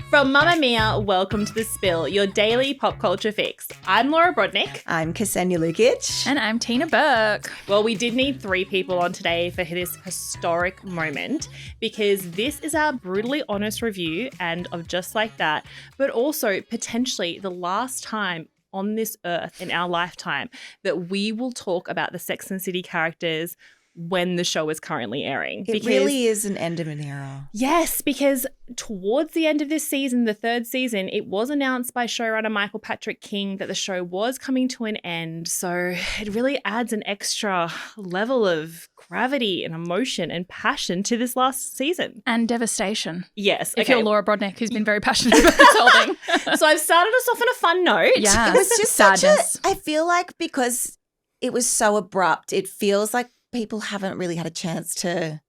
From Mamma Mia, welcome to The Spill, your daily pop culture fix. I'm Laura Brodnick. I'm Ksenia Lukic. And I'm Tina Burke. Well, we did need 3 people on today for this historic moment because this is our brutally honest review and of Just Like That, but also potentially the last time on this earth in our lifetime that we will talk about the Sex and the City characters when the show is currently airing. It really is an end of an era. Yes, because towards the end of this season, the 3rd season, it was announced by showrunner Michael Patrick King that the show was coming to an end. So it really adds an extra level of gravity and emotion and passion to this last season. And devastation. Yes. If you're Laura Brodnick, who's been very passionate about this whole thing. So I've started us off on a fun note. Yeah. It was just sadness. I feel like because it was so abrupt, it feels like people haven't really had a chance to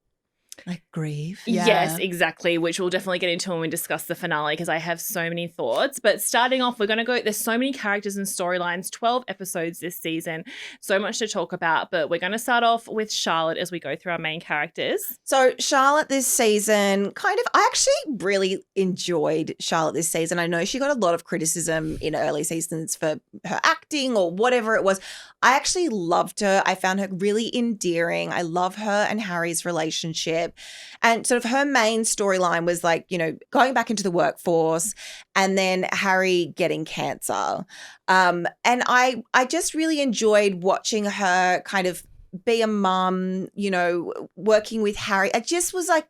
grieve. Yeah. Yes, exactly, which we'll definitely get into when we discuss the finale because I have so many thoughts. But starting off, we're going to go, there's so many characters and storylines, 12 episodes this season, so much to talk about. But we're going to start off with Charlotte as we go through our main characters. So Charlotte this season, I actually really enjoyed Charlotte this season. I know she got a lot of criticism in early seasons for her acting or whatever it was. I actually loved her. I found her really endearing. I love her and Harry's relationship. And sort of her main storyline was going back into the workforce and then Harry getting cancer. And I just really enjoyed watching her kind of be a mum, working with Harry. I just was I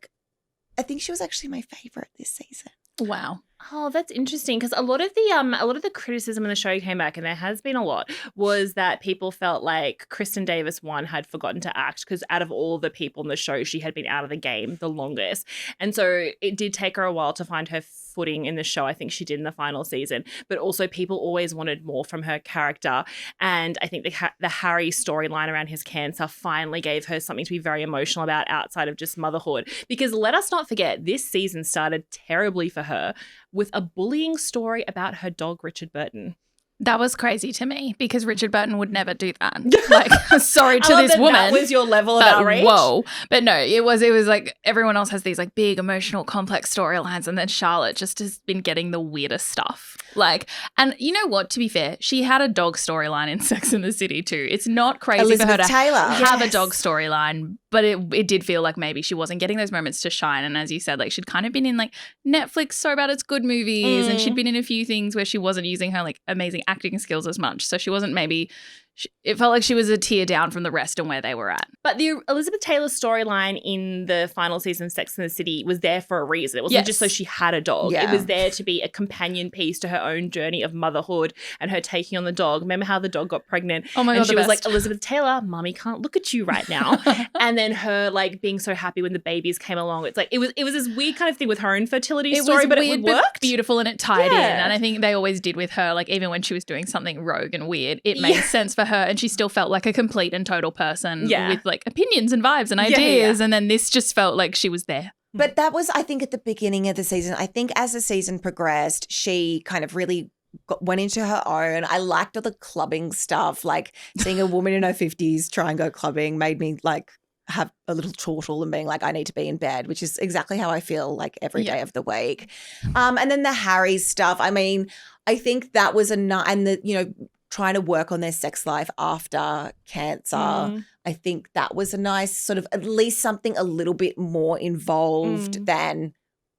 think she was actually my favorite this season. Wow. Oh, that's interesting because a lot of the criticism when the show came back, and there has been a lot, was that people felt like Kristen Davis had forgotten to act because out of all the people in the show, she had been out of the game the longest, and so it did take her a while to find her footing in the show. I think she did in the final season, but also people always wanted more from her character, and I think the Harry storyline around his cancer finally gave her something to be very emotional about outside of just motherhood. Because let us not forget, this season started terribly for her with a bullying story about her dog, Richard Burton. That was crazy to me because Richard Burton would never do that. Sorry to this woman. That was your level of outrage. Whoa. But no, it was like everyone else has these big emotional complex storylines and then Charlotte just has been getting the weirdest stuff. And you know what, to be fair, she had a dog storyline in Sex and the City too. It's not crazy Elizabeth for her to Taylor. have a dog storyline, but it did feel like maybe she wasn't getting those moments to shine. And as you said, she'd kind of been in Netflix So Bad It's Good movies and she'd been in a few things where she wasn't using her amazing acting skills as much. So she wasn't it felt like she was a tier down from the rest and where they were at. But the Elizabeth Taylor storyline in the final season of Sex and the City was there for a reason. It wasn't just so she had a dog. Yeah. It was there to be a companion piece to her own journey of motherhood and her taking on the dog. Remember how the dog got pregnant? Oh my God, and she was best. Elizabeth Taylor, mommy can't look at you right now. And then her being so happy when the babies came along. It's it was this weird kind of thing with her infertility story, but weird, it worked. But beautiful, and it tied in. And I think they always did with her. Even when she was doing something rogue and weird, it made sense for her, and she still felt like a complete and total person with opinions and vibes and ideas. And then this just felt like she was there. But that was, I think, at the beginning of the season. I think as the season progressed, she kind of really went into her own. I liked all the clubbing stuff, seeing a woman in her 50s try and go clubbing made me have a little chortle and being I need to be in bed, which is exactly how I feel every day of the week. And then the Harry stuff. I mean, I think that was and trying to work on their sex life after cancer. I think that was a nice sort of at least something a little bit more involved than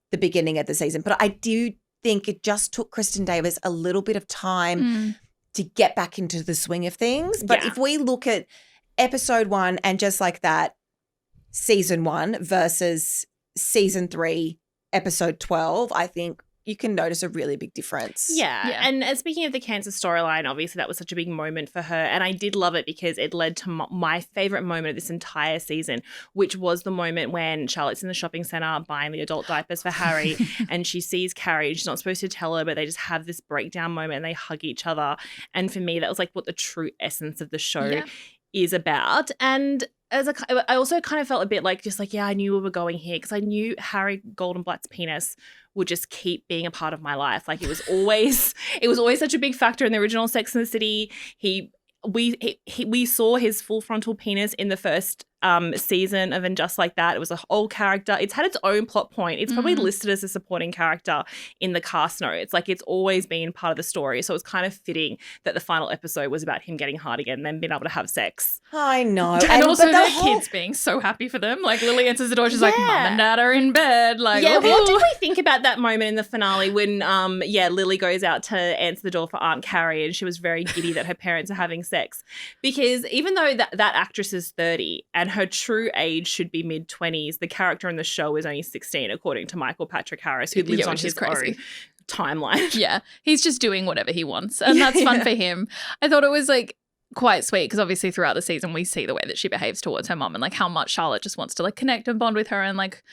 the beginning of the season. But I do think it just took Kristen Davis a little bit of time to get back into the swing of things. But if we look at episode 1 and Just Like That, season 1 versus season 3, episode 12, I think you can notice a really big difference. Yeah. And speaking of the cancer storyline, obviously that was such a big moment for her. And I did love it because it led to my favorite moment of this entire season, which was the moment when Charlotte's in the shopping center buying the adult diapers for Harry and she sees Carrie. She's not supposed to tell her, but they just have this breakdown moment and they hug each other. And for me, that was what the true essence of the show is about. And I also kind of felt a bit I knew we were going here because I knew Harry Goldenblatt's penis would just keep being a part of my life. It was always such a big factor in the original Sex and the City. We saw his full frontal penis in the first season of And Just Like That. It was an old character. It's had its own plot point. It's probably listed as a supporting character in the cast notes. Like it's always been part of the story. So it was kind of fitting that the final episode was about him getting hard again and then being able to have sex. I know. And also but their kids being so happy for them. Like Lily answers the door. She's like, Mum and Dad are in bed. Like, yeah, ooh. what did we think about that moment in the finale when, Lily goes out to answer the door for Aunt Carrie and she was very giddy that her parents are having sex? Because even though that actress is 30 and her true age should be mid-20s, the character in the show is only 16, according to Michael Patrick Harris, who lives on his own timeline. Yeah, he's just doing whatever he wants, and that's fun for him. I thought it was like quite sweet because obviously throughout the season we see the way that she behaves towards her mum and like how much Charlotte just wants to like connect and bond with her and like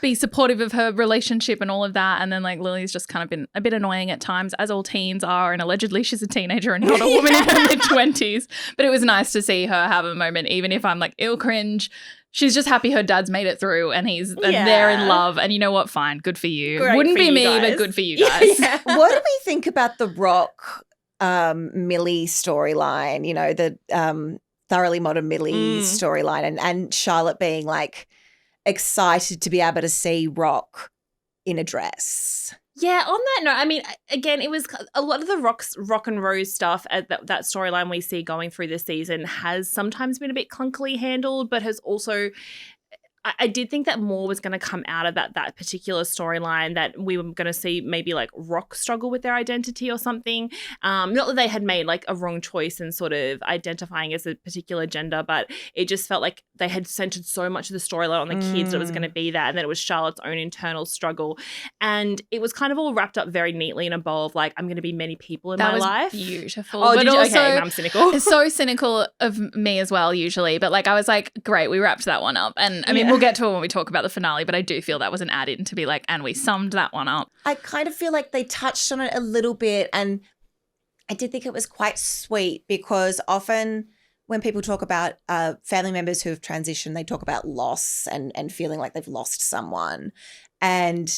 be supportive of her relationship and all of that. And then like Lily's just kind of been a bit annoying at times, as all teens are, and allegedly she's a teenager and not a woman in her mid-20s. But it was nice to see her have a moment, even if I'm like ill cringe. She's just happy her dad's made it through and and they're in love. And you know what? Fine. Good for you. Great Wouldn't for be you me, guys. but good for you guys. What do we think about the Rock Millie storyline? You know, the thoroughly modern Millie storyline and Charlotte being like excited to be able to see Rock in a dress. Yeah, on that note, I mean, again, it was a lot of the Rock and Rose stuff, that storyline we see going through this season has sometimes been a bit clunkily handled, but has also, I did think that more was going to come out of that particular storyline, that we were going to see maybe like Rock struggle with their identity or something. Not that they had made like a wrong choice in sort of identifying as a particular gender, but it just felt like they had centered so much of the storyline on the kids that it was going to be that, and then it was Charlotte's own internal struggle. And it was kind of all wrapped up very neatly in a bow of like, I'm going to be many people in my life. That was beautiful. Oh, but did you? also, okay, I'm cynical. It's so cynical of me as well usually, but like I was like, great, we wrapped that one up. And I mean, we'll get to it when we talk about the finale, but I do feel that was an add-in to be like, and we summed that one up. I kind of feel like they touched on it a little bit, and I did think it was quite sweet because often when people talk about family members who have transitioned, they talk about loss and feeling like they've lost someone. And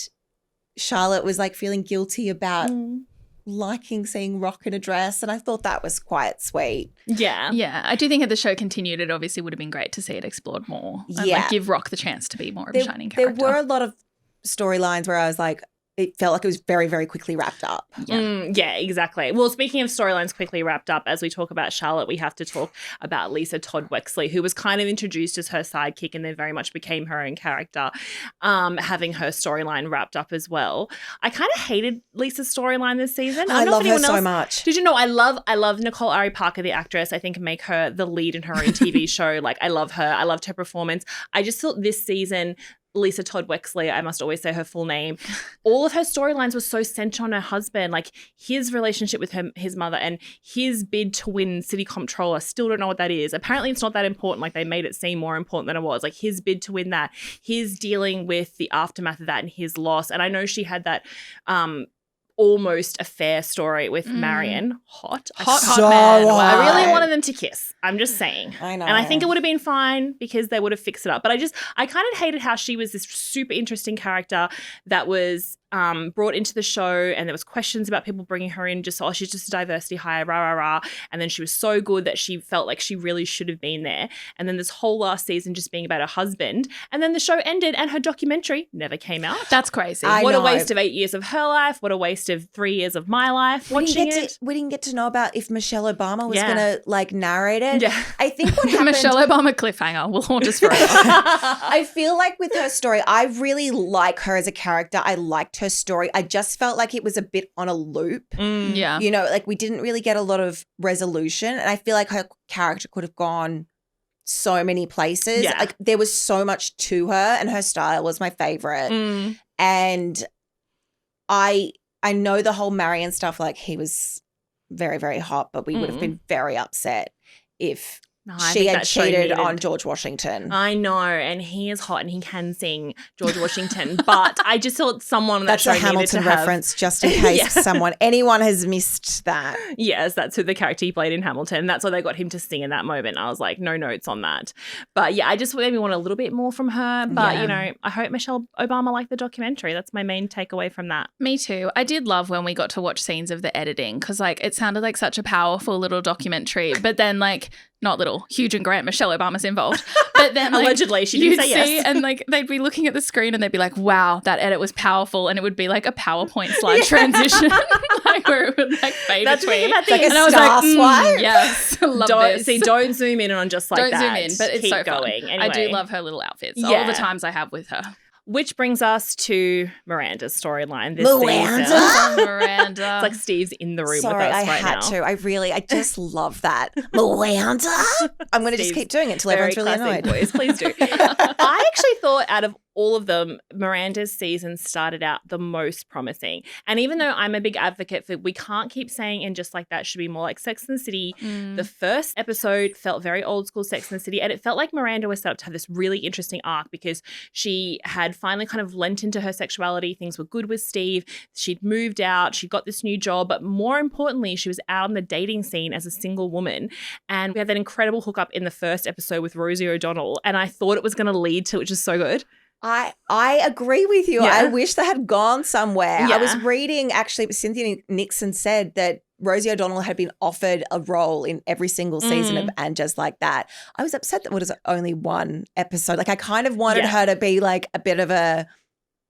Charlotte was like feeling guilty about liking seeing Rock in a dress, and I thought that was quite sweet. Yeah. Yeah, I do think if the show continued, it obviously would have been great to see it explored more and like give Rock the chance to be more of a shining character. There were a lot of storylines where I was like, it felt like it was very, very quickly wrapped up. Yeah, exactly. Well, speaking of storylines quickly wrapped up, as we talk about Charlotte, we have to talk about Lisa Todd Wexley, who was kind of introduced as her sidekick and then very much became her own character, having her storyline wrapped up as well. I kind of hated Lisa's storyline this season. I love her so much. Did you know I love Nicole Ari Parker, the actress. I think make her the lead in her own TV show. Like I love her. I loved her performance. I just thought this season, Lisa Todd Wexley, I must always say her full name, all of her storylines were so centered on her husband, like his relationship with his mother and his bid to win city comptroller. Still don't know what that is. Apparently it's not that important. Like they made it seem more important than it was. Like his bid to win that, his dealing with the aftermath of that and his loss. And I know she had that almost affair story with Marion. Hot man. Wow. I really wanted them to kiss. I'm just saying. I know. And I think it would have been fine because they would have fixed it up. But I kind of hated how she was this super interesting character that was brought into the show, and there was questions about people bringing her in, just, she's just a diversity hire, rah, rah, rah. And then she was so good that she felt like she really should have been there. And then this whole last season just being about her husband. And then the show ended and her documentary never came out. That's crazy. What a waste of 8 years of her life. What a waste of 3 years of my life watching it. We didn't get to know about if Michelle Obama was going to like narrate it. Yeah. I think what happened. Michelle Obama cliffhanger will haunt us forever. I feel like with her story, I really like her as a character. I liked her story. I just felt like it was a bit on a loop. Yeah. You know, like we didn't really get a lot of resolution. And I feel like her character could have gone so many places. Yeah. Like there was so much to her, and her style was my favorite. And I know the whole Marion stuff, like he was very, very hot, but we would have been very upset if she had cheated on George Washington. I know, and he is hot and he can sing George Washington, but I just thought someone that's that a Hamilton reference, just in case anyone has missed that. Yes, that's who the character he played in Hamilton. That's why they got him to sing in that moment. I was like, no notes on that. But yeah, I just maybe want a little bit more from her. But you know, I hope Michelle Obama liked the documentary. That's my main takeaway from that. Me too. I did love when we got to watch scenes of the editing because like it sounded like such a powerful little documentary. But then like not little, huge and grand, Michelle Obama's involved. But then like, allegedly she didn't say yes. And like they'd be looking at the screen and they'd be like, wow, that edit was powerful. And it would be like a PowerPoint slide transition, like where it would like fade between. Like a And I was star like, swipe. yes, love this. Don't zoom in on just like Don't that. zoom in, but it's Keep so fun. going. Anyway. I do love her little outfits. All Yeah. the times I have with her. Which brings us to Miranda's storyline this Miranda? season. Miranda. It's like Steve's in the room Sorry, with us I right had now. I just love that. Miranda? I'm going to just Steve's keep doing it until Very everyone's really classic annoyed. voice. Please do. I actually thought out of all of them, Miranda's season started out the most promising. And even though I'm a big advocate for we can't keep saying and just like that should be more like Sex and the City, the first episode felt very old school Sex and the City. And it felt like Miranda was set up to have this really interesting arc because she had finally kind of lent into her sexuality. Things were good with Steve. She'd moved out. She got this new job. But more importantly, she was out on the dating scene as a single woman. And we had that incredible hookup in the first episode with Rosie O'Donnell. And I thought it was going to lead to, which is so good. I agree with you. Yeah. I wish they had gone somewhere. Yeah. I was reading, actually, Cynthia Nixon said that Rosie O'Donnell had been offered a role in every single season of And Just Like That. I was upset that it was only one episode. Like I kind of wanted her to be like a bit of a,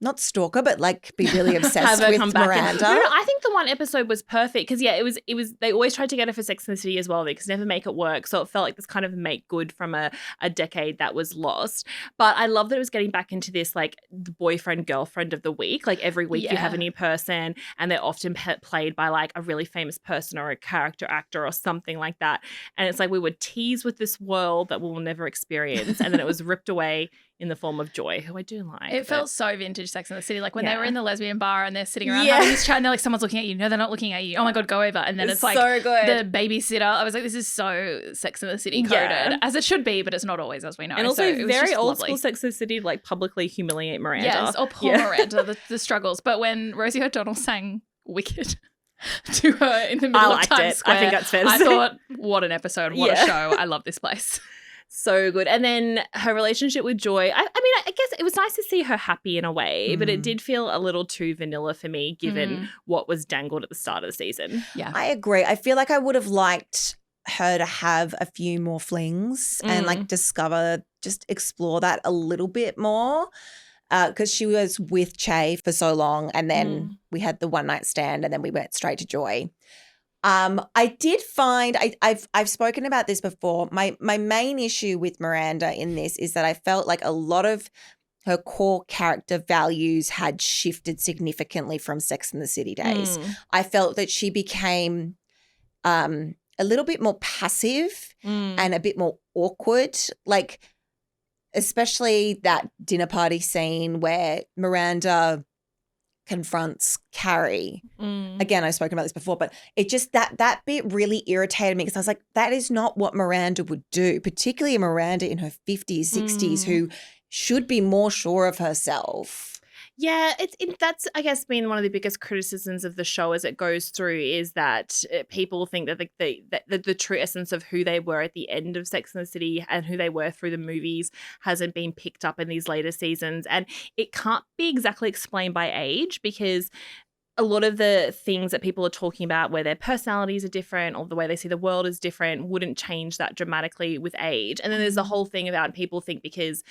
not stalker, but like be really obsessed with Miranda. No, I think the one episode was perfect because it was. They always tried to get her for Sex and the City as well. They could never make it work, so it felt like this kind of make good from a decade that was lost. But I love that it was getting back into this like the boyfriend girlfriend of the week. Like every week you have a new person, and they're often played by like a really famous person or a character actor or something like that. And it's like we were teased with this world that we'll never experience, and then it was ripped away in the form of Joy, who I do like. It felt so vintage Sex and the City. Like when they were in the lesbian bar and they're sitting around having this chat and they're like, someone's looking at you. No, they're not looking at you. Oh my God, go over. And then it's like so good. the babysitter. I was like, this is so Sex and the City coded. As it should be, but it's not always, as we know. And also so it was very just old lovely. school Sex and the City to like publicly humiliate Miranda. Yes, poor Miranda, the struggles. But when Rosie O'Donnell sang Wicked to her in the middle of Times Square, I think that's fair to I say. thought, what an episode, what a show. I love this place. So good. And then her relationship with Joy, I mean, I guess it was nice to see her happy in a way, but it did feel a little too vanilla for me given what was dangled at the start of the season. Yeah. I agree. I feel like I would have liked her to have a few more flings and like just explore that a little bit more because she was with Che for so long and then we had the one night stand and then we went straight to Joy. I did find I've spoken about this before. My main issue with Miranda in this is that I felt like a lot of her core character values had shifted significantly from Sex and the City days. I felt that she became a little bit more passive and a bit more awkward, like especially that dinner party scene where Miranda confronts Carrie. Again, I've spoken about this before, but it just that bit really irritated me because I was like, that is not what Miranda would do, particularly a Miranda in her 50s, 60s who should be more sure of herself. Yeah, that's, I guess, been one of the biggest criticisms of the show as it goes through is that people think that the true essence of who they were at the end of Sex and the City and who they were through the movies hasn't been picked up in these later seasons. And it can't be exactly explained by age because a lot of the things that people are talking about where their personalities are different or the way they see the world is different wouldn't change that dramatically with age. And then there's the whole thing about people think because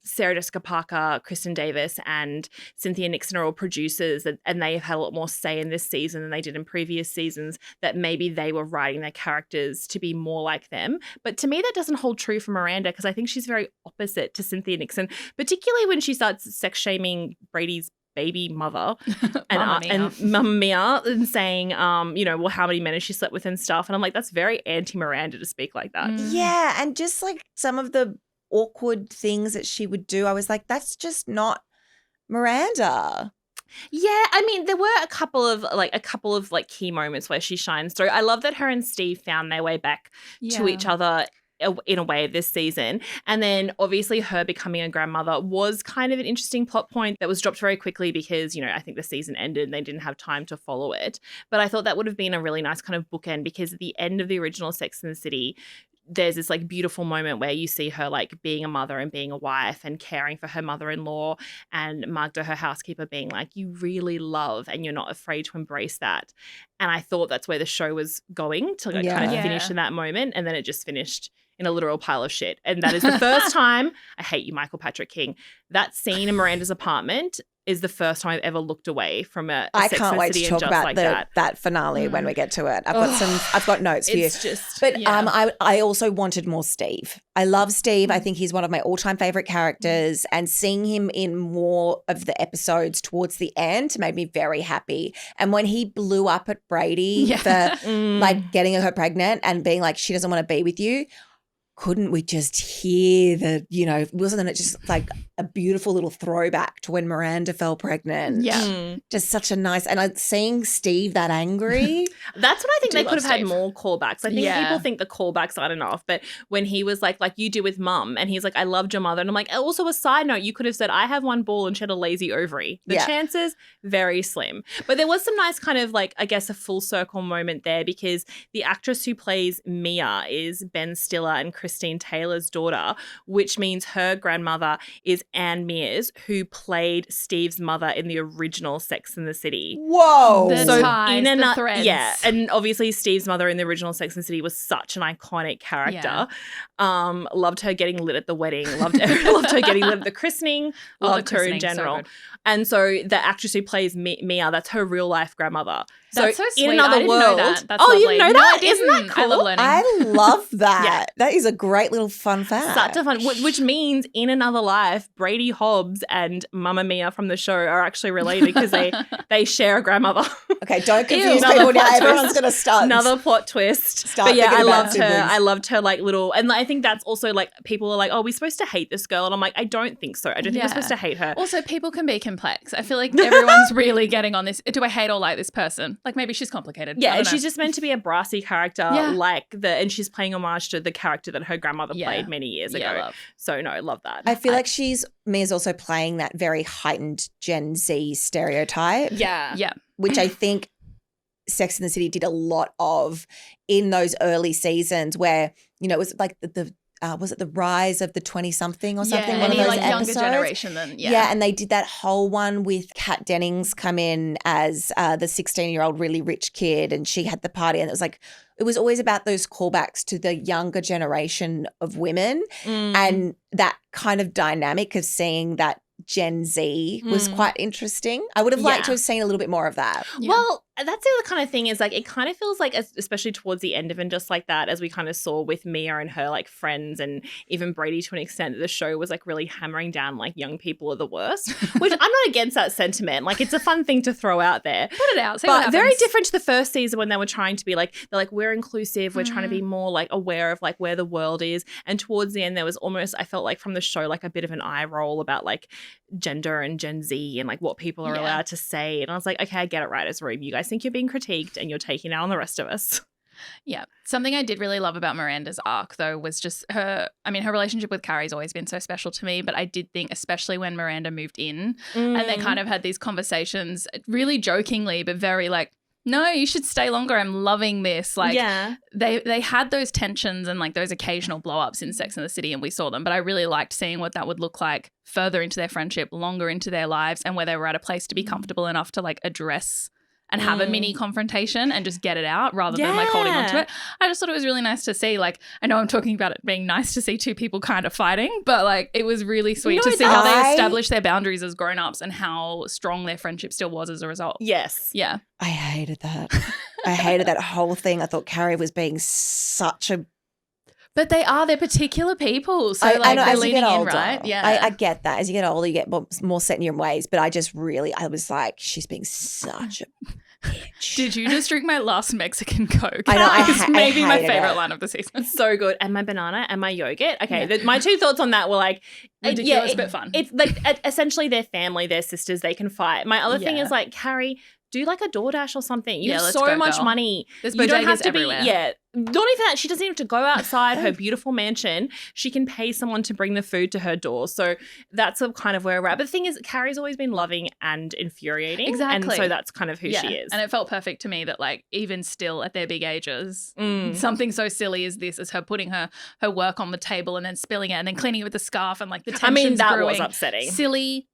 Sarah Jessica Parker, Kristen Davis, and Cynthia Nixon are all producers and they have had a lot more say in this season than they did in previous seasons, that maybe they were writing their characters to be more like them. But to me, that doesn't hold true for Miranda because I think she's very opposite to Cynthia Nixon, particularly when she starts sex shaming Brady's baby mother and Mamma Mia and saying, well, how many men has she slept with and stuff. And I'm like, that's very anti-Miranda to speak like that. Yeah, and just like some of the awkward things that she would do, I was like, that's just not Miranda. Yeah, I mean, there were a couple of key moments where she shines through. I love that her and Steve found their way back to each other in a way this season. And then obviously her becoming a grandmother was kind of an interesting plot point that was dropped very quickly because, I think the season ended and they didn't have time to follow it. But I thought that would have been a really nice kind of bookend because at the end of the original Sex and the City, there's this like beautiful moment where you see her like being a mother and being a wife and caring for her mother-in-law, and Magda, her housekeeper, being like, you really love and you're not afraid to embrace that. And I thought that's where the show was going to like kind of finish in that moment, and then it just finished in a literal pile of shit. And that is the first time, I hate you, Michael Patrick King, that scene in Miranda's apartment is the first time I've ever looked away from a I Sex can't and the wait City to talk and just about like that finale when we get to it. I've got notes for you. It's just, But I also wanted more Steve. I love Steve. I think he's one of my all-time favorite characters, and seeing him in more of the episodes towards the end made me very happy. And when he blew up at Brady for like getting her pregnant and being like, she doesn't want to be with you, couldn't we just hear the, wasn't it just like a beautiful little throwback to when Miranda fell pregnant? Yeah. Just such a nice, and seeing Steve that angry. That's what I think they could have had Steve. more callbacks. I think people think the callbacks aren't enough, but when he was like you do with mum, and he's like, I loved your mother. And I'm like, also a side note, you could have said, I have one ball and she had a lazy ovary. The chances, very slim. But there was some nice kind of like, I guess, a full circle moment there, because the actress who plays Mia is Ben Stiller and Christine Taylor's daughter, which means her grandmother is Anne Mears, who played Steve's mother in the original Sex and the City. Whoa. The ties, the threads. Yeah, and obviously Steve's mother in the original Sex and the City was such an iconic character. Loved her getting lit at the wedding. Loved her getting lit at the christening. Loved her in general. So and so the actress who plays Mia, that's her real life grandmother. That's so sweet. In another I didn't world, know that. That's you lovely. didn't know No, that? I didn't. Isn't that cool? I love learning. I love that. That is a great little fun fact. Such a fun, which means in another life, Brady Hobbs and Mamma Mia from the show are actually related because they share a grandmother. Okay, don't confuse people now. Everyone's going to start. Another plot twist. But yeah, I loved her. I loved her like little, and I think that's also like people are like, oh, we're supposed to hate this girl, and I'm like, I don't think so. I don't think we're supposed to hate her. Also, people can be complex. I feel like everyone's really getting on this. Do I hate or like this person? Like maybe she's complicated. Yeah, and she's just meant to be a brassy character, and she's playing homage to the character that her grandmother played many years ago. Love. So no, love that. I feel like Mia's also playing that very heightened Gen Z stereotype. Yeah. Which I think Sex and the City did a lot of in those early seasons where, it was like was it the rise of the 20-something or something? One of those like episodes? younger generation than and they did that whole one with Kat Dennings come in as the 16-year-old really rich kid, and she had the party, and it was always about those callbacks to the younger generation of women and that kind of dynamic of seeing that Gen Z was quite interesting. I would have liked to have seen a little bit more of that. Yeah. Well, that's the other kind of thing is like it kind of feels like, especially towards the end of and just like that, as we kind of saw with Mia and her like friends and even Brady to an extent, that the show was like really hammering down like young people are the worst, which I'm not against that sentiment. Like it's a fun thing to throw out there. Put it out. See but what happens. very different to the first season when they were trying to be like, they're like, we're inclusive. We're trying to be more like aware of like where the world is. And towards the end, there was almost, I felt like from the show, like a bit of an eye roll about like gender and Gen Z and like what people are allowed to say. And I was like, okay, I get it, right, as Rube. You guys think you're being critiqued and you're taking out on the rest of us. Yeah. Something I did really love about Miranda's arc, though, was just her relationship with Carrie's always been so special to me, but I did think, especially when Miranda moved in and they kind of had these conversations really jokingly, but very like, no, you should stay longer. I'm loving this. Like they had those tensions and like those occasional blow-ups in Sex and the City, and we saw them, but I really liked seeing what that would look like further into their friendship, longer into their lives, and where they were at a place to be comfortable enough to like address and have a mini confrontation and just get it out rather than like holding on to it. I just thought it was really nice to see, like, I know I'm talking about it being nice to see two people kind of fighting, but like it was really sweet to see how they established their boundaries as grown-ups and how strong their friendship still was as a result. Yes. Yeah. I hated that. I hated that whole thing. I thought Carrie was being such a... But they're particular people. So I know, they're as you leaning get older, in, right? Yeah. I get that. As you get older, you get more set in your ways. But I was like, she's being such a bitch. Did you just drink my last Mexican Coke? I know. It's maybe my favorite it. line of the season. So good. And my banana and my yogurt. Okay. My two thoughts on that were like, ridiculous but fun. It's like essentially their family, their sisters, they can fight. My other thing is like, Carrie, do like a DoorDash or something. You Yeah, have let's so go, much girl. money. There's You don't have bodegas to everywhere. be, not even that. She doesn't even have to go outside her beautiful mansion. She can pay someone to bring the food to her door. So that's kind of where we're at. But the thing is, Carrie's always been loving and infuriating. Exactly. And so that's kind of who she is. And it felt perfect to me that, like, even still at their big ages, something so silly as this, as her putting her work on the table and then spilling it and then cleaning it with the scarf and, like, the tensions that brewing. was upsetting. Silly,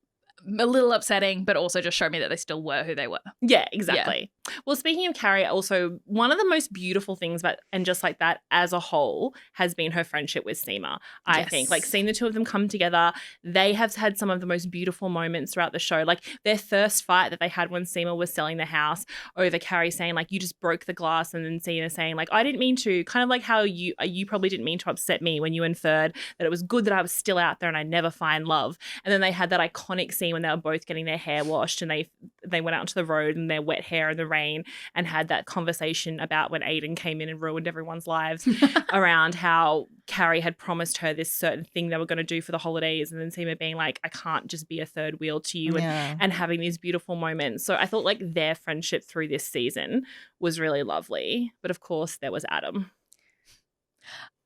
a little upsetting, but also just showed me that they still were who they were. Yeah, exactly. Well, speaking of Carrie, also one of the most beautiful things about, and just like that as a whole, has been her friendship with Seema. I think, like, seeing the two of them come together, they have had some of the most beautiful moments throughout the show. Like their first fight that they had when Seema was selling the house over Carrie saying, like, you just broke the glass, and then Seema saying, like, I didn't mean to, kind of like how you probably didn't mean to upset me when you inferred that it was good that I was still out there and I never find love. And then they had that iconic scene when they were both getting their hair washed and they went out into the road in their wet hair in the rain and had that conversation about when Aidan came in and ruined everyone's lives around how Carrie had promised her this certain thing they were going to do for the holidays, and then Seema being like, I can't just be a third wheel to you, and having these beautiful moments. So I thought, like, their friendship through this season was really lovely. But of course there was Adam.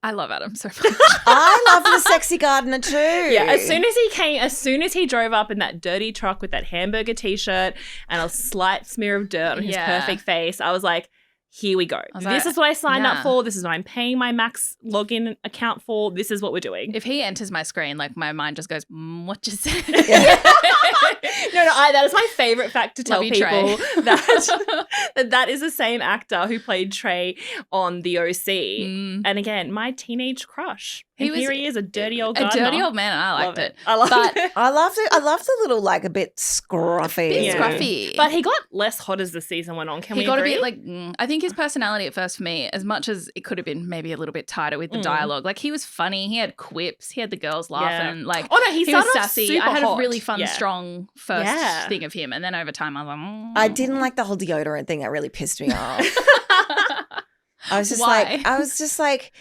I love Adam so much. I love the sexy gardener too. Yeah, as soon as he drove up in that dirty truck with that hamburger t-shirt and a slight smear of dirt on his perfect face, I was like, here we go. This is what I signed up for. This is what I'm paying my Max login account for. This is what we're doing. If he enters my screen, like, my mind just goes, what you said? No, that is my favorite fact to tell people that is the same actor who played Trey on The OC. And again, my teenage crush. Here he is, a dirty old gardener. A dirty old man, and I liked it. I loved it. I loved it. I loved the little, like, a bit scruffy. Scruffy. But he got less hot as the season went on. He got agree? A bit like, I think his personality at first for me, as much as it could have been maybe a little bit tighter with the dialogue, like, he was funny. He had quips. He had the girls laughing. Like, he was sassy. I had a really fun, strong first thing of him. And then over time, I was like, I didn't like the whole deodorant thing. That really pissed me off. I was just like,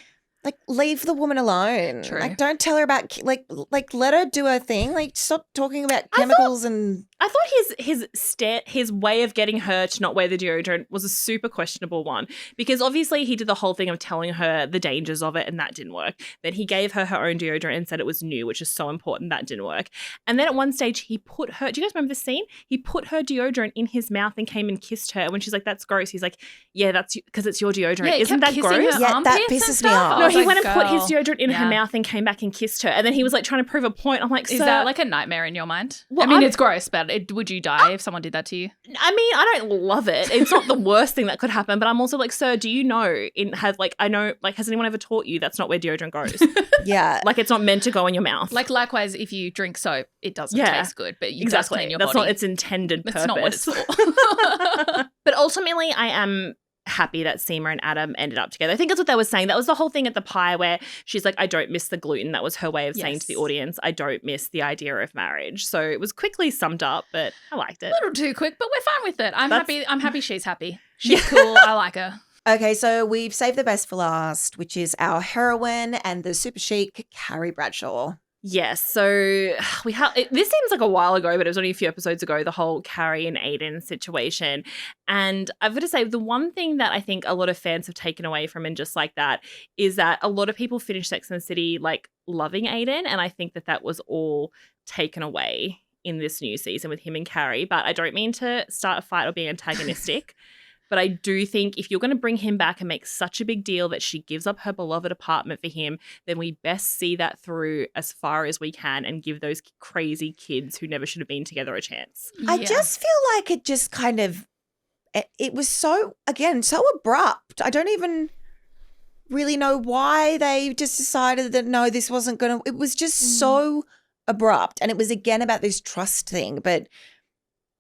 leave the woman alone. True. Like, don't tell her about, like, let her do her thing. Like, stop talking about chemicals and. I thought his way of getting her to not wear the deodorant was a super questionable one, because obviously he did the whole thing of telling her the dangers of it, and that didn't work. Then he gave her own deodorant and said it was new, which is so important. That didn't work. And then at one stage he put her, do you guys remember the scene? He put her deodorant in his mouth and came and kissed her. And when she's like, that's gross, he's like, yeah, that's because it's your deodorant. Yeah, isn't that gross? Yeah, that pisses me off. No, he went and put his deodorant in her mouth and came back and kissed her. And then he was like trying to prove a point. I'm like, is that like a nightmare in your mind? Well, I mean, it's gross, but would you die if someone did that to you? I mean, I don't love it. It's not the worst thing that could happen, but I'm also like, sir, do you know, has anyone ever taught you that's not where deodorant goes? Yeah. Like, it's not meant to go in your mouth. Like, likewise, if you drink soap, it doesn't taste good, but you just clean your body. That's not its intended purpose. That's not what it's for. But ultimately, I am happy that Seema and Adam ended up together. I think that's what they were saying. That was the whole thing at the pie where she's like, I don't miss the gluten. That was her way of saying to the audience, I don't miss the idea of marriage. So it was quickly summed up, but I liked it. A little too quick, but we're fine with it. I'm happy she's happy. She's cool. I like her. Okay, so we've saved the best for last, which is our heroine and the super chic Carrie Bradshaw. Yes, so this seems like a while ago, but it was only a few episodes ago, the whole Carrie and Aidan situation. And I've got to say, the one thing that I think a lot of fans have taken away from and just like that is that a lot of people finished Sex and the City like loving Aidan, and I think that was all taken away in this new season with him and Carrie. But I don't mean to start a fight or be antagonistic. But I do think if you're going to bring him back and make such a big deal that she gives up her beloved apartment for him, then we best see that through as far as we can and give those crazy kids who never should have been together a chance. I just feel like it just kind of, it was so abrupt. I don't even really know why they just decided that, no, this wasn't going to, it was just so abrupt. And it was again about this trust thing. But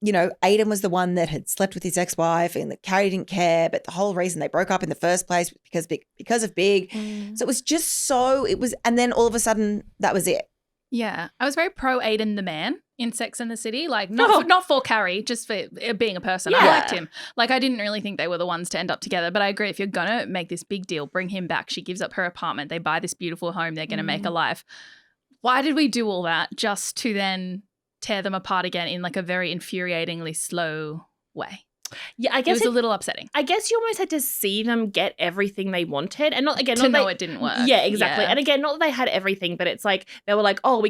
you know, Aidan was the one that had slept with his ex-wife and that Carrie didn't care, but the whole reason they broke up in the first place was because of Big. So it was just and then all of a sudden that was it. Yeah. I was very pro Aidan the man in Sex and the City, like not for Carrie, just for being a person. Yeah. I liked him. Like, I didn't really think they were the ones to end up together, but I agree, if you're going to make this big deal, bring him back. She gives up her apartment. They buy this beautiful home. They're going to make a life. Why did we do all that just to then tear them apart again in like a very infuriatingly slow way? Yeah, I It guess was a little upsetting. I guess you almost had to see them get everything they wanted, and not To not know they, it didn't work. Yeah, exactly. Yeah. And again, not that they had everything, but it's like they were like, oh,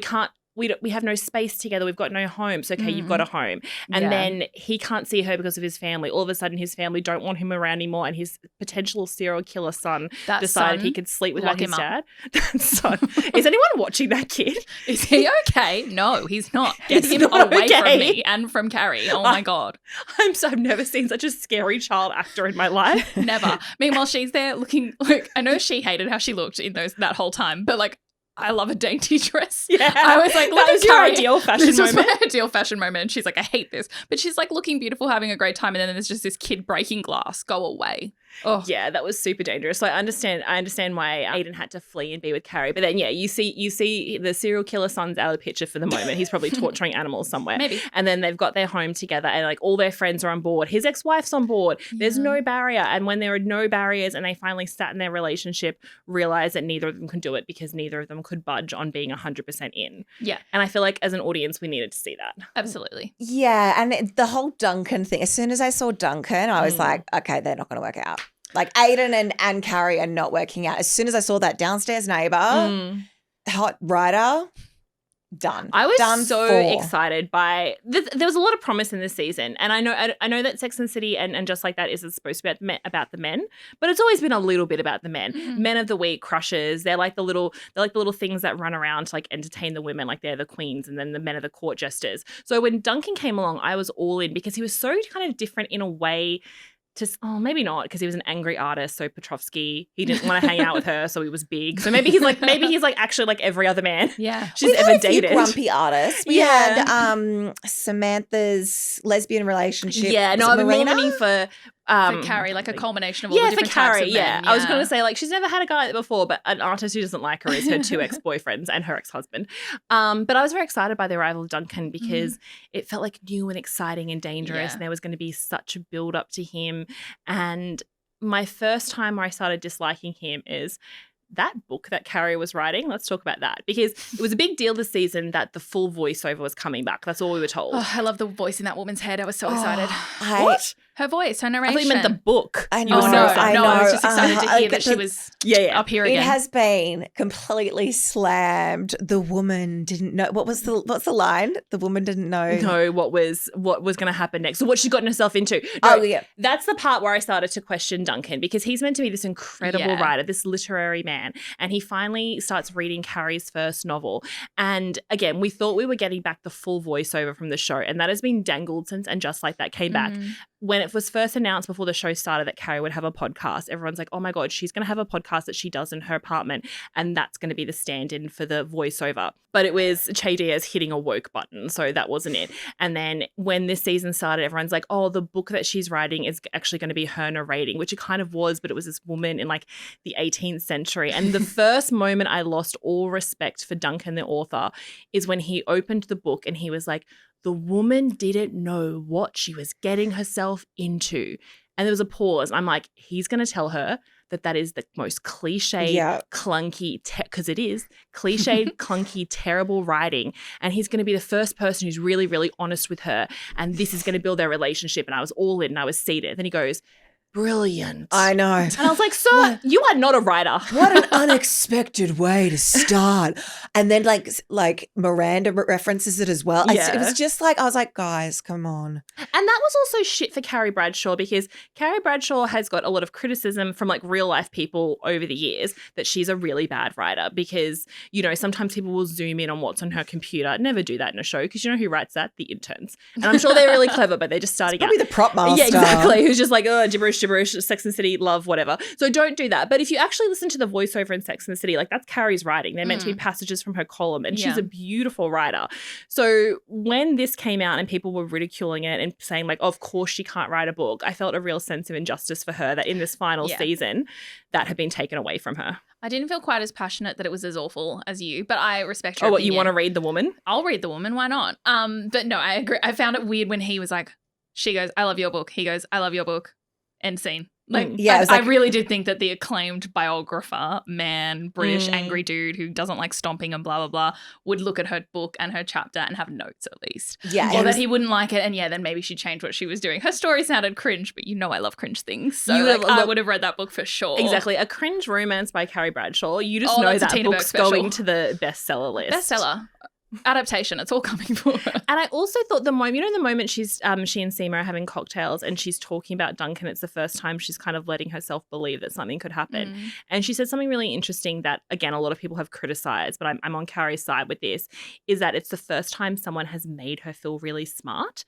we have no space together. We've got no home. So, okay, you've got a home. And then he can't see her because of his family. All of a sudden, his family don't want him around anymore. And his potential serial killer son decided he could sleep without his dad. That son. Is anyone watching that kid? Is he okay? No, he's not. Get him away from me and from Carrie. Oh, my God. I've never seen such a scary child actor in my life. Never. Meanwhile, she's there looking like, I know she hated how she looked in that whole time, but like, I love a dainty dress. Yeah. I was like, that was your ideal fashion this moment. was my ideal fashion moment. And she's like, I hate this. But she's like looking beautiful, having a great time. And then there's just this kid breaking glass. Go away. Oh. Yeah, that was super dangerous. So I understand why Aidan had to flee and be with Carrie. But then, yeah, you see the serial killer son's out of the picture for the moment. He's probably torturing animals somewhere. Maybe. And then they've got their home together and like all their friends are on board. His ex-wife's on board. There's no barrier. And when there are no barriers and they finally sat in their relationship, realize that neither of them could do it because neither of them could budge on being 100% in. Yeah. And I feel like as an audience, we needed to see that. Absolutely. Yeah, and the whole Duncan thing, as soon as I saw Duncan, I was like, okay, they're not going to work out. Like Aidan and Carrie are not working out. As soon as I saw that downstairs neighbour, hot writer, done. I was done so excited by there was a lot of promise in this season, and I know that Sex and the City and Just Like That isn't supposed to be about the men, but it's always been a little bit about the men. Men of the week, crushes. They're like the little things that run around to like entertain the women, like they're the queens, and then the men are the court jesters. So when Duncan came along, I was all in because he was so kind of different in a way. Maybe not because he was an angry artist. So Petrovsky, he didn't want to hang out with her, so he was big. So maybe he's like actually like every other man. Yeah, she's ever dated. Grumpy artists. We had Samantha's lesbian relationship. Yeah, no, I've been more meaning for Carrie, like a culmination of all the different types of men. Yeah. I was going to say like she's never had a guy like that before, but an artist who doesn't like her is her two ex-boyfriends and her ex-husband. But I was very excited by the arrival of Duncan because it felt like new and exciting and dangerous, and there was going to be such a build up to him. And my first time where I started disliking him is that book that Carrie was writing. Let's talk about that because it was a big deal this season that the full voiceover was coming back. That's all we were told. Oh, I love the voice in that woman's head. I was so excited. What? Her voice, her narration. I thought you meant the book. I know. I was just excited to hear that she was up here again. It has been completely slammed. The woman didn't know. What's the line? The woman didn't know what was going to happen next. So what she'd gotten herself into. That's the part where I started to question Duncan because he's meant to be this incredible writer, this literary man, and he finally starts reading Carrie's first novel. And again, we thought we were getting back the full voiceover from the show, and that has been dangled since And Just Like That came back. When it was first announced before the show started that Carrie would have a podcast, everyone's like, oh my God, she's going to have a podcast that she does in her apartment and that's going to be the stand-in for the voiceover. But it was Che Diaz hitting a woke button, so that wasn't it. And then when this season started, everyone's like, oh, the book that she's writing is actually going to be her narrating, which it kind of was, but it was this woman in like the 18th century. And the first moment I lost all respect for Duncan, the author, is when he opened the book and he was like, the woman didn't know what she was getting herself into. And there was a pause. I'm like, he's going to tell her that is the most cliched, clunky, because it is, cliched, clunky, terrible writing. And he's going to be the first person who's really, really honest with her. And this is going to build their relationship. And I was all in and I was seated. Then he goes, brilliant. I know. And I was like, sir, you are not a writer. What an unexpected way to start. And then like Miranda references it as well. It was just like, I was like, guys, come on. And that was also shit for Carrie Bradshaw because Carrie Bradshaw has got a lot of criticism from like real life people over the years that she's a really bad writer because, you know, sometimes people will zoom in on what's on her computer. Never do that in a show because you know who writes that? The interns. And I'm sure they're really clever, but they're just starting out. Probably the prop master. Yeah, exactly. Who's just like, oh, gibberish, Sex and the City, love, whatever. So don't do that. But if you actually listen to the voiceover in Sex and the City, like that's Carrie's writing. They're meant to be passages from her column and she's a beautiful writer. So when this came out and people were ridiculing it and saying like, oh, of course she can't write a book, I felt a real sense of injustice for her that in this final season that had been taken away from her. I didn't feel quite as passionate that it was as awful as you, but I respect your opinion. opinion. You want to read The Woman? I'll read The Woman. Why not? But no, I agree. I found it weird when he was like, she goes, I love your book. He goes, I love your book. End scene. Like, Yeah, it was I like- really did think that the acclaimed biographer, British Mm. angry dude who doesn't like stomping and blah, blah, blah, would look at her book and her chapter and have notes at least. Yeah, Or it that was- he wouldn't like it and then maybe she'd change what she was doing. Her story sounded cringe, but I love cringe things. So You like, would- I look- would have read that book for sure. Exactly. A cringe romance by Carrie Bradshaw. You just Oh, know that's a that Tina Burke book's special. going to the bestseller list. Bestseller. Adaptation. It's all coming for her. And I also thought the moment she's she and Seema are having cocktails and she's talking about Duncan, it's the first time she's kind of letting herself believe that something could happen. And she said something really interesting that, again, a lot of people have criticized, but I'm on Carrie's side with this, is that it's the first time someone has made her feel really smart.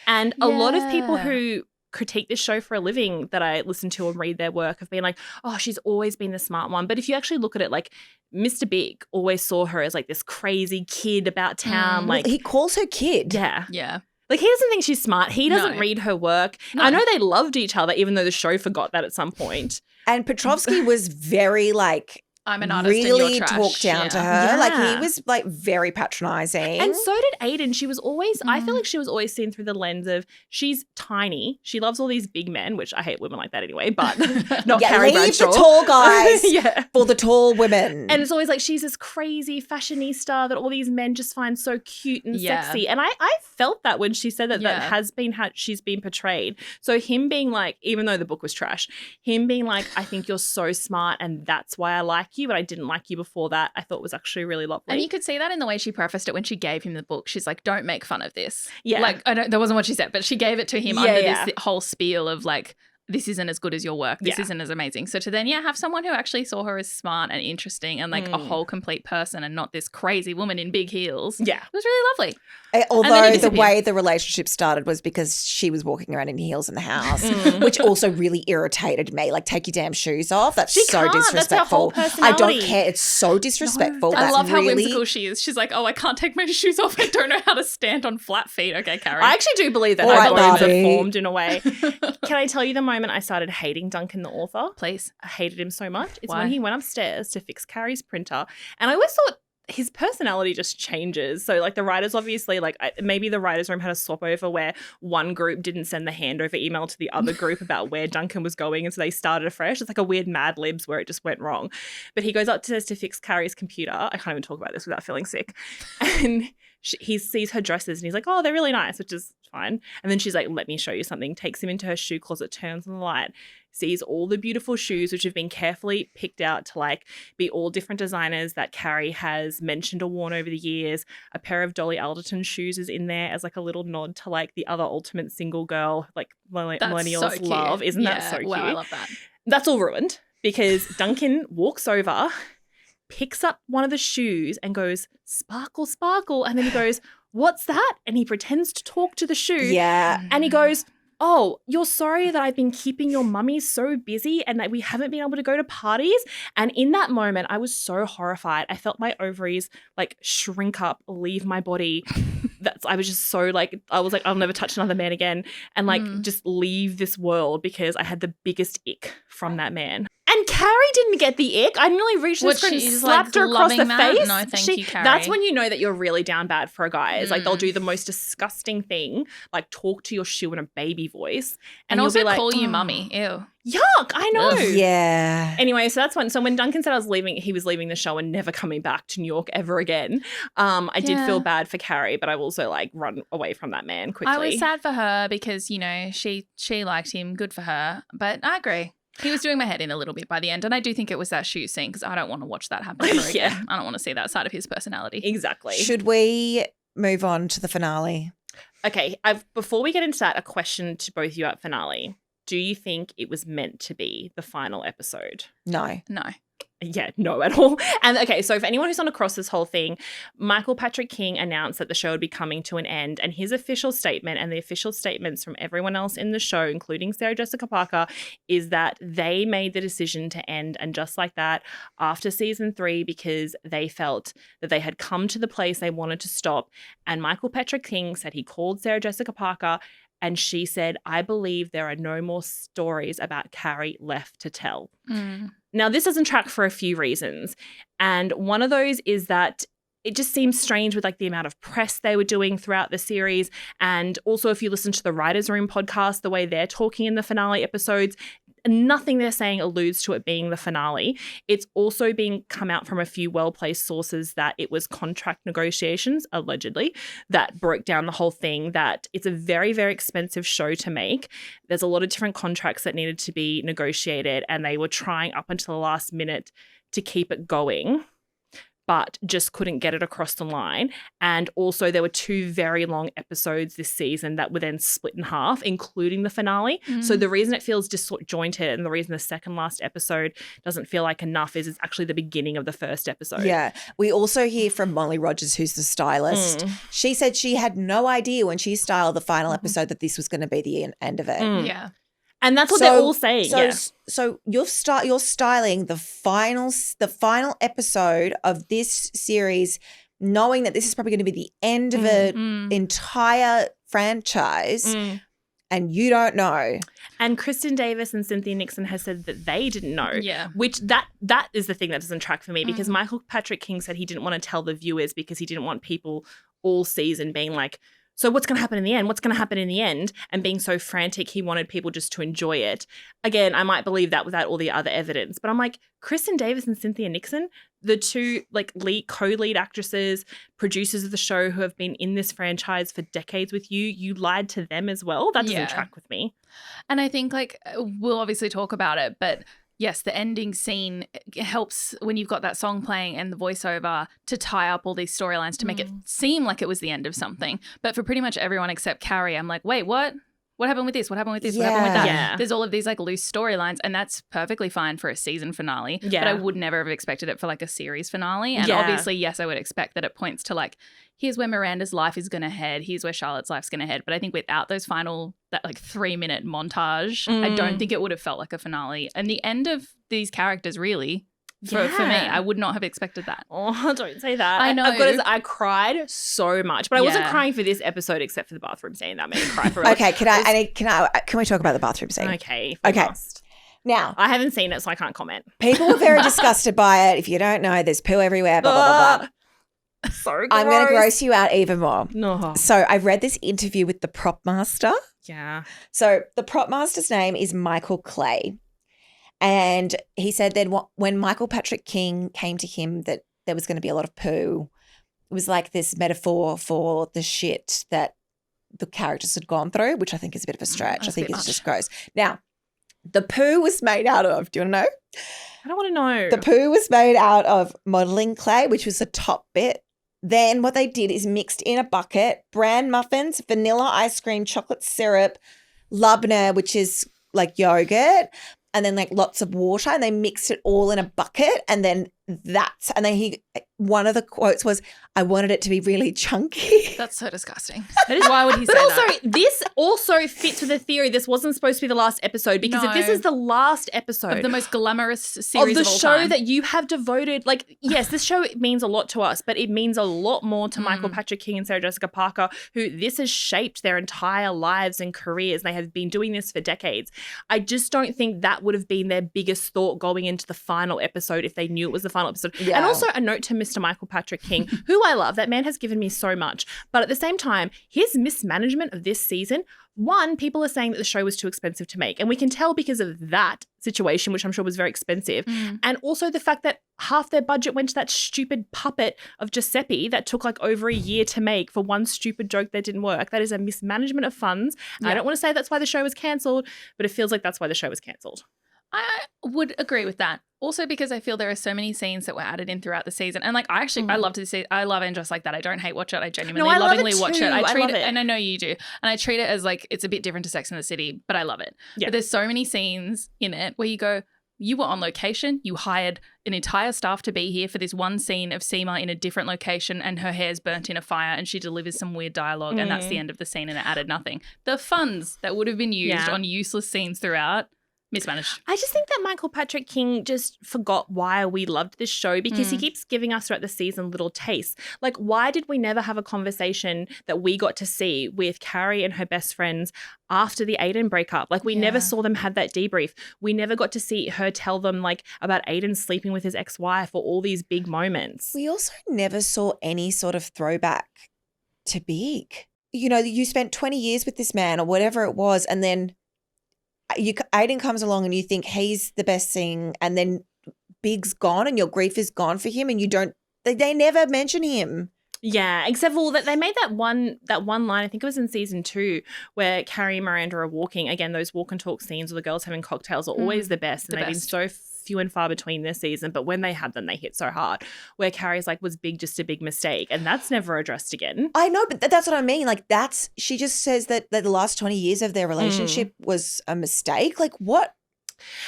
And a lot of people Yeah. who critique this show for a living that I listen to and read their work have been like, oh, she's always been the smart one. But if you actually look at it, like Mr. Big always saw her as like this crazy kid about town. Like, he calls her kid. yeah. Yeah. Like, he doesn't think she's smart. He doesn't No. read her work. No. I know they loved each other, even though the show forgot that at some point. And Petrovsky was very like I'm an artist and you're really trash. talked down Yeah. to her. Like Yeah. he was like very patronizing. And so did Aidan. She was always, I feel Mm. like she was always seen through the lens of she's tiny. She loves all these big men, which I hate women like that anyway, but not yeah, Carrie leave Bradshaw. the tall guys Yeah. for the tall women. And it's always like she's this crazy fashionista that all these men just find so cute and Yeah. sexy. And I felt that when she said that Yeah. that has been how she's been portrayed. So him being like, even though the book was trash, him being like, I think you're so smart and that's why I like you, but I didn't like you before that, I thought was actually really lovely. And you could see that in the way she prefaced it when she gave him the book. She's like, don't make fun of this. Yeah. Like, that wasn't what she said, but she gave it to him Yeah, under yeah. this whole spiel of like, this isn't as good as your work. This Yeah. isn't as amazing. So to then, have someone who actually saw her as smart and interesting and like a whole complete person and not this crazy woman in big heels. Yeah. It was really lovely. then Although he the disappeared. way the relationship started was because she was walking around in heels in the house, which also really irritated me. Like, take your damn shoes off. That's She so can't. That's her disrespectful. whole I don't personality. care. It's so disrespectful. I That's love how really, whimsical she is. She's like, oh, I can't take my shoes off. I don't know how to stand on flat feet. Okay, Carrie. I actually do believe that All her right, bones are Barbie. formed in a way. Can I tell you the moment I started hating Duncan the author? Please. I hated him so much. It's Why? when he went upstairs to fix Carrie's printer. And I always thought his personality just changes. So like the writers obviously maybe the writers room had a swap over where one group didn't send the handover email to the other group about where Duncan was going. And so they started afresh. It's like a weird Mad Libs where it just went wrong. But he goes upstairs to fix Carrie's computer. I can't even talk about this without feeling sick. And he sees her dresses and he's like, oh, they're really nice, which is fine. And then she's like, let me show you something. Takes him into her shoe closet, turns on the light, sees all the beautiful shoes which have been carefully picked out to like be all different designers that Carrie has mentioned or worn over the years. A pair of Dolly Alderton shoes is in there as like a little nod to like the other ultimate single girl like millennials so cute. love. Isn't that so cute? Wow, I love that. That's all ruined because Duncan walks over, picks up one of the shoes and goes, sparkle, sparkle. And then he goes, what's that? And he pretends to talk to the shoe. yeah. And he goes, oh, you're sorry that I've been keeping your mummy so busy and that we haven't been able to go to parties. And in that moment, I was so horrified. I felt my ovaries like shrink up, leave my body. I was just so like, I was like, I'll never touch another man again and like just leave this world because I had the biggest ick from that man. And Carrie didn't get the ick. I nearly reached this friend and she's, slapped like, her across the loving that? face. No, thank you, Carrie. That's when you know that you're really down bad for a guy. It's like they'll do the most disgusting thing, like talk to your shoe in a baby voice. And you'll also be like, call you "Oh, mummy. Ew. Yuck, I know. Ugh. Yeah. Anyway, so that's when. So when Duncan said he was leaving the show and never coming back to New York ever again. I did feel bad for Carrie, but I also like run away from that man quickly. I was sad for her because, she liked him. Good for her. But I agree. He was doing my head in a little bit by the end. And I do think it was that shoe scene because I don't want to watch that happen ever Yeah. again. I don't want to see that side of his personality. Exactly. Should we move on to the finale? Okay, before we get into that, a question to both you at finale. Do you think it was meant to be the final episode? No. No. Yeah, no at all. And okay, so for anyone who's not across this whole thing, Michael Patrick King announced that the show would be coming to an end, and his official statement and the official statements from everyone else in the show, including Sarah Jessica Parker, is that they made the decision to end, and just like that, after season 3, because they felt that they had come to the place they wanted to stop. And Michael Patrick King said he called Sarah Jessica Parker and she said, I believe there are no more stories about Carrie left to tell. Mm. Now, this doesn't track for a few reasons. And one of those is that it just seems strange with like the amount of press they were doing throughout the series. And also if you listen to the Writers' Room podcast, the way they're talking in the finale episodes, nothing they're saying alludes to it being the finale. It's also been come out from a few well-placed sources that it was contract negotiations, allegedly, that broke down the whole thing, that it's a very, very expensive show to make. There's a lot of different contracts that needed to be negotiated, and they were trying up until the last minute to keep it going, but just couldn't get it across the line. And also there were 2 very long episodes this season that were then split in half, including the finale. So the reason it feels disjointed and the reason the second last episode doesn't feel like enough is it's actually the beginning of the first episode. Yeah. We also hear from Molly Rogers, who's the stylist. She said she had no idea when she styled the final episode that this was going to be the end of it. Yeah. And that's what they're all saying. So you're styling the final episode of this series, knowing that this is probably going to be the end of an entire franchise, and you don't know. And Kristen Davis and Cynthia Nixon has said that they didn't know. Yeah. Which that is the thing that doesn't track for me, because Michael Patrick King said he didn't want to tell the viewers because he didn't want people all season being like, so what's going to happen in the end? What's going to happen in the end? And being so frantic, he wanted people just to enjoy it. Again, I might believe that without all the other evidence. But I'm like, Kristen Davis and Cynthia Nixon, the 2 like co-lead actresses, producers of the show who have been in this franchise for decades with you, you lied to them as well. That doesn't track with me. And I think like we'll obviously talk about it, but yes, the ending scene helps when you've got that song playing and the voiceover to tie up all these storylines to make it seem like it was the end of something. But for pretty much everyone except Carrie, I'm like, wait, what? What happened with this? What happened with this? What happened with that? Yeah. There's all of these like loose storylines, and that's perfectly fine for a season finale. Yeah. But I would never have expected it for like a series finale. And obviously, yes, I would expect that it points to like, here's where Miranda's life is going to head. Here's where Charlotte's life's going to head. But I think without those that like 3-minute montage, I don't think it would have felt like a finale. And the end of these characters really, for me, I would not have expected that. Oh, don't say that. I know. I cried so much, but I wasn't crying for this episode except for the bathroom scene. That made me cry for Okay, can we talk about the bathroom scene? Okay. Now, I haven't seen it, so I can't comment. people were very disgusted by it. If you don't know, there's poo everywhere, blah, blah, blah, blah. So gross. I'm going to gross you out even more. No. So I read this interview with the prop master. Yeah. So the prop master's name is Michael Clay. And he said that when Michael Patrick King came to him that there was going to be a lot of poo, it was like this metaphor for the shit that the characters had gone through, which I think is a bit of a stretch. I think it's just gross. Now, the poo was made out of, do you want to know? I don't want to know. The poo was made out of modelling clay, which was the top bit. Then what they did is mixed in a bucket, bran muffins, vanilla ice cream, chocolate syrup, labneh, which is like yogurt, and then like lots of water, and they mixed it all in a bucket, and then one of the quotes was, "I wanted it to be really chunky." That's so disgusting. Why would he say also, that? this also fits with the theory this wasn't supposed to be the last episode, because if this is the last episode of the most glamorous series of the all show time, that you have devoted, like, yes, this show means a lot to us, but it means a lot more to Michael Patrick King and Sarah Jessica Parker, who this has shaped their entire lives and careers. They have been doing this for decades. I just don't think that would have been their biggest thought going into the final episode if they knew it was the final episode. Yeah. And also a note to Mr. Michael Patrick King, who I love. That man has given me so much. But at the same time, his mismanagement of this season, one, people are saying that the show was too expensive to make. And we can tell because of that situation, which I'm sure was very expensive. And also the fact that half their budget went to that stupid puppet of Giuseppe that took like over a year to make for one stupid joke that didn't work. That is a mismanagement of funds. Yeah. I don't want to say that's why the show was cancelled, but it feels like that's why the show was cancelled. I would agree with that. Also because I feel there are so many scenes that were added in throughout the season. And like I love to see, I love And Just Like That. I don't hate watch it. I genuinely lovingly watch it. I treat it, and I know you do. And I treat it as like it's a bit different to Sex and the City, but I love it. Yeah. But there's so many scenes in it where you go, you were on location, you hired an entire staff to be here for this one scene of Seema in a different location and her hair's burnt in a fire and she delivers some weird dialogue and that's the end of the scene and it added nothing. The funds that would have been used on useless scenes throughout, Mismanaged. I just think that Michael Patrick King just forgot why we loved this show because he keeps giving us throughout the season little tastes. Like, why did we never have a conversation that we got to see with Carrie and her best friends after the Aidan breakup? Like, we never saw them have that debrief. We never got to see her tell them, like, about Aidan sleeping with his ex-wife or all these big moments. We also never saw any sort of throwback to Big. You know, you spent 20 years with this man or whatever it was, and then Aidan comes along and you think he's the best thing, and then Big's gone and your grief is gone for him, and you don't. They never mention him. Yeah, except for that they made that one line, I think it was in season 2, where Carrie and Miranda are walking. Again, those walk and talk scenes or the girls having cocktails are always the best. And they've been so few and far between this season, but when they had them, they hit so hard. Where Carrie's like, was Big just a big mistake? And that's never addressed again. I know, but that's what I mean. Like, she just says that the last 20 years of their relationship was a mistake. Like, what?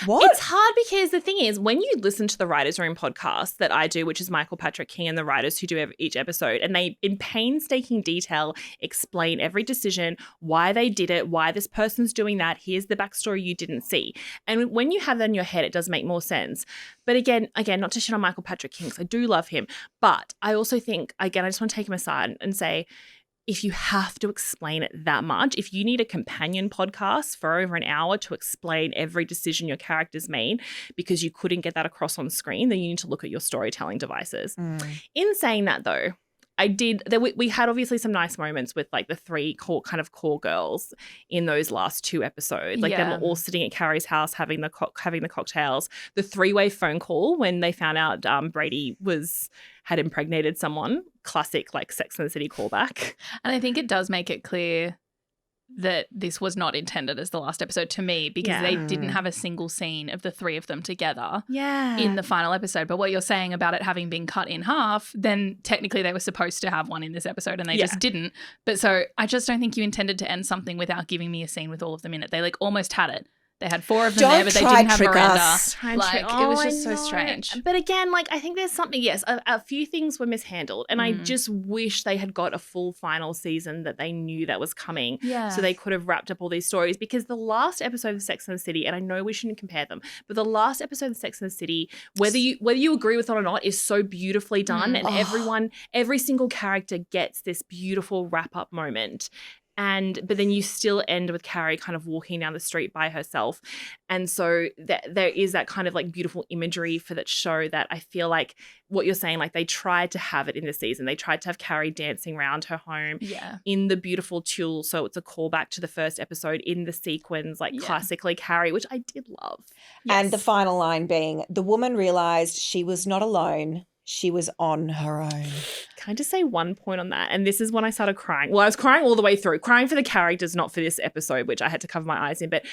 It's hard because the thing is, when you listen to the Writers' Room podcast that I do, which is Michael Patrick King and the writers who do each episode, and they, in painstaking detail, explain every decision, why they did it, why this person's doing that, here's the backstory you didn't see. And when you have that in your head, it does make more sense. But again, not to shit on Michael Patrick King, 'cause I do love him, but I also think, again, I just want to take him aside and say, if you have to explain it that much, if you need a companion podcast for over an hour to explain every decision your characters made because you couldn't get that across on screen, then you need to look at your storytelling devices. In saying that, though, we had obviously some nice moments with like the 3 core girls in those last 2 episodes. Like them all sitting at Carrie's house having the cocktails. The 3-way phone call when they found out Brady had impregnated someone. Classic like Sex and the City callback. And I think it does make it clear that this was not intended as the last episode to me because they didn't have a single scene of the 3 of them together in the final episode. But what you're saying about it having been cut in half, then technically they were supposed to have one in this episode and they just didn't. But so I just don't think you intended to end something without giving me a scene with all of them in it. They like almost had it. They had 4 of them there, but they didn't have Miranda. It was just so strange. But again, like I think there's something, a few things were mishandled. And I just wish they had got a full final season that they knew that was coming. Yeah. So they could have wrapped up all these stories. Because the last episode of Sex and the City, and I know we shouldn't compare them, but the last episode of Sex and the City, whether you agree with it or not, is so beautifully done. And every single character gets this beautiful wrap-up moment. But then you still end with Carrie kind of walking down the street by herself. And so there is that kind of like beautiful imagery for that show that I feel like what you're saying, like they tried to have it in the season. They tried to have Carrie dancing around her home in the beautiful tulle. So it's a callback to the first episode in the sequins, like classically Carrie, which I did love. And the final line being, the woman realized she was not alone. She was on her own. Can I just say one point on that? And this is when I started crying. Well, I was crying all the way through, crying for the characters, not for this episode, which I had to cover my eyes in. But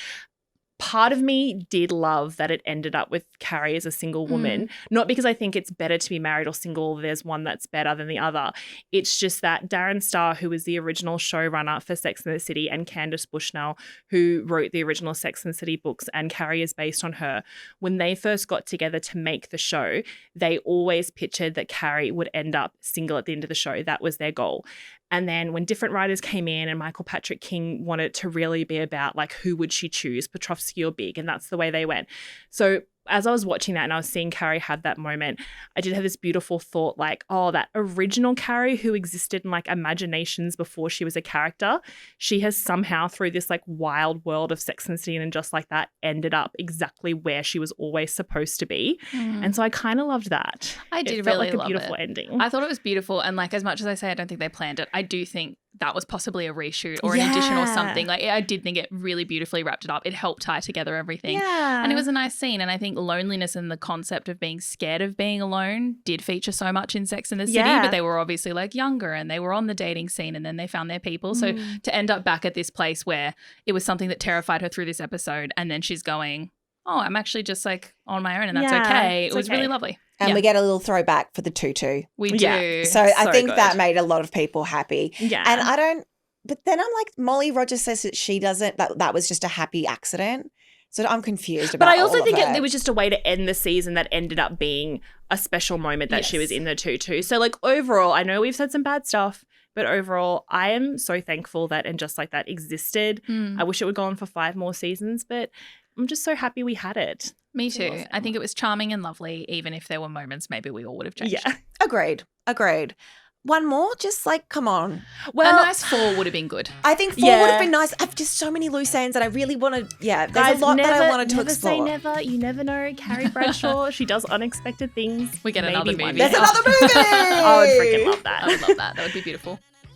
part of me did love that it ended up with Carrie as a single woman. Not because I think it's better to be married or single. There's one that's better than the other. It's just that Darren Star, who was the original showrunner for Sex and the City, and Candace Bushnell, who wrote the original Sex and the City books, and Carrie is based on her. When they first got together to make the show, they always pictured that Carrie would end up single at the end of the show. That was their goal. And then when different writers came in and Michael Patrick King wanted to really be about like who would she choose, Petrovsky or Big, and that's the way they went. So as I was watching that and I was seeing Carrie have that moment, I did have this beautiful thought like, oh, that original Carrie who existed in like imaginations before she was a character, she has somehow through this like wild world of Sex and the City and Just Like That ended up exactly where she was always supposed to be. And so I kind of loved that. I did felt really like a love beautiful it. ending. I thought it was beautiful. And like as much as I say I don't think they planned it, I do think that was possibly a reshoot or an addition or something. Like I did think it really beautifully wrapped it up. It helped tie together everything. Yeah. And it was a nice scene. And I think loneliness and the concept of being scared of being alone did feature so much in Sex and the City, but they were obviously like younger and they were on the dating scene and then they found their people. So to end up back at this place where it was something that terrified her through this episode and then she's going, oh, I'm actually just like on my own and that's okay. It was really lovely. And we get a little throwback for the tutu. We do. Yeah. So I think that made a lot of people happy. Yeah. And but then I'm like, Molly Rogers says that she doesn't, that was just a happy accident. So I'm confused about But I also think it. It was just a way to end the season that ended up being a special moment that she was in the tutu. So like overall, I know we've said some bad stuff, but overall, I am so thankful that And Just Like That existed. I wish it would go on for 5 more seasons, but I'm just so happy we had it. Me too. Awesome. I think it was charming and lovely, even if there were moments maybe we all would have changed. Yeah. Agreed. One more, just like, come on. Well, a nice 4 would have been good. I think 4 would have been nice. I've just so many loose ends that I really want to, there's Guys, a lot that I wanted to never explore. say never. You never know. Carrie Bradshaw, she does unexpected things. We get Maybe another one movie. day. There's another movie! I would freaking love that. I would love that. That would be beautiful.